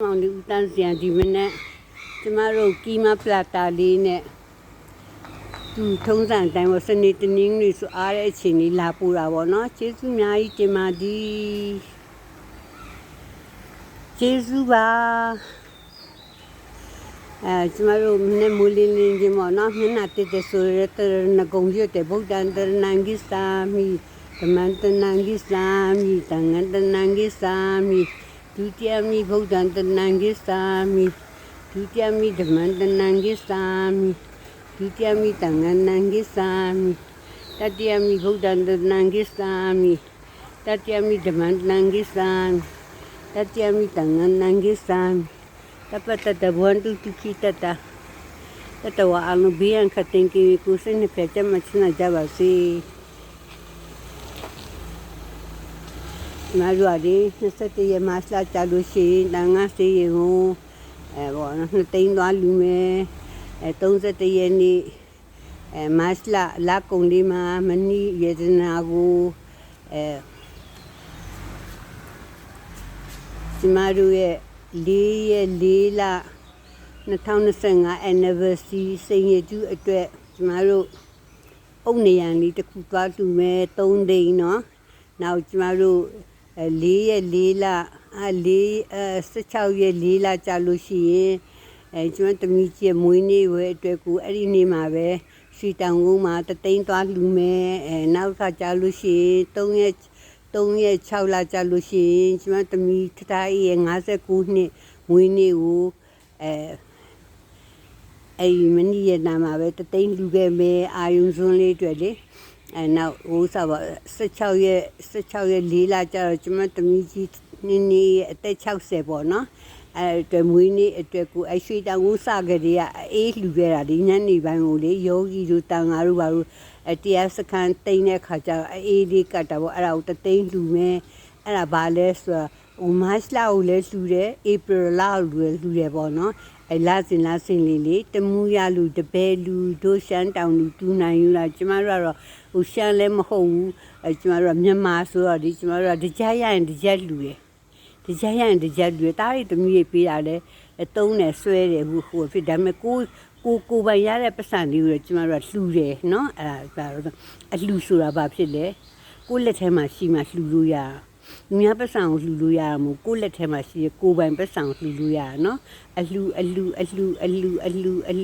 မောင်လေးဦးတန်းစံဒီမနေ့ကျမတို့ကီမပလာတာလေးနဲ့သူထုံးစံတိုင်းပေါ့စနေတနင်္ဂနွေဆိုအားတဲ့အချိန်လေးလာပူတာပေါ့နော်ကျေးဇူးအများကြီးတင်ပါသည်ကျေးဇူးပါကျမတို့မနေ့မူလင်းလင်းချင်းပေါ့နော်မျက်နှာတက်တဲ့ဆိုရတဲ့ငကုံရွတ်တဲ့ဗုဒ္ဓံတရဏံဂိသာမိဓမ္မံတဏံဂိသာမိသံဃံတဏံဂိသာမိဒုတိယမိဗုဒ္ဓံတဏံဂိသာမိဒုတိယမိဓမ္မံတဏံဂိသာမိဒုတိယမိသံဃံတဏံဂိသာမိတတိယမိဗုဒ္ဓံတဏံဂိသာမိတတိယမိဓမ္မံတဏံဂိသာမိတတိယမိသံဃံတဏံဂိသာမိတပတတဘဝန္တုတိခိတတတတဝအလုံးဘေးရန်ခတ်တင်ကီကိုစိတ်နဲ့ပြတ်ချက်မှချနာကြပါစေမရရီ27ရက်မှာစလာကြလို့ရှိရင်တန်ငါစေးရင်ကိုဘောနော်နှစ်သိန်းသွားလူမယ်31ရက်နေ့မတ်လလာကုန်လေးမှာမနီယေဒနာကိုကျမတို့ရဲ့4ရက်4လ2025 anniversary စိန်ရကျူးအတွက်ကျမတို့အုတ်နေရန်လေးတစ်ခုသွားလူမယ်3သိန်းနော်နောက်ကျမတို့4ရက်4လ16ရက်4လကြာလို့ရှိရင်ကျမသမီးကြီးမွေးနေ့ဝဲအတွက်ကိုအဲ့ဒီနေ့မှာပဲရွှေတောင်ကုန်းမှာတသိန်းသွားလူမယ်နောက်ခါကြာလို့ရှိရင်3ရက်6လကြာလို့ရှိရင်ကျမသမီးထထားရဲ့59နှစ်မွေးနေ့ကိုအဲ့ဒီမနီရဲ့နာမှာပဲတသိန်းလူခဲ့မယ်အာယုံစွန်းလေးအတွက်လေနောက်ဟိုစားပါ16ရက်4လကြာတော့ကျမသမီးကြီးနေအသက်60ပေါ့နော်အတွက်မွေးနေ့အတွက်ကိုအရွှေတောင်ကိုစကြတဲ့အေးလှူခဲ့တာဒီညနေပိုင်းကိုလေယောဂီတို့တန်ဃာတို့ဘာလို့တရားစခန်းတိန်တဲ့ခါကျတော့အေးလေးကတ်တာပေါ့အဲ့ဒါကိုတသိန်းလှူမယ်အဲ့ဒါဘာလဲဆိုတော့မတ်လကိုလည်းလှူတယ်ဧပြီလကိုလည်းလှူတယ်ပေါ့နော်လာစင်လေးတမူရလူတပဲလူတို့ရှမ်းတောင်လူတူနိုင်ယူလာကျမတို့ကတော့ဟိုရှမ်းလည်းမဟုတ်ဘူးကျမတို့ကမြန်မာဆိုတော့ဒီကျမတို့ကတကြရရင်တကြလူတယ်တကြရရင်တကြလူတယ်တားရီတမီးပေးတာလဲတုံးတယ်ဆွဲတယ်ဟိုဖြစ်ဒါပေမဲ့ကိုပိုင်ရတဲ့ပတ်စံလေးကိုကျမတို့ကလှူတယ်နော်အဲ့ဒါကတော့အလှူဆိုတာဘာဖြစ်လဲကိုလက်ထဲမှာရှိမှလှူလို့ရမြတ်ပတ်စံကိုလှူလို့ရတာမို့ကိုလက်ထဲမှာရှိရကိုပိုင်ပတ်စံကိုလှူလို့ရတာနော်အလှူ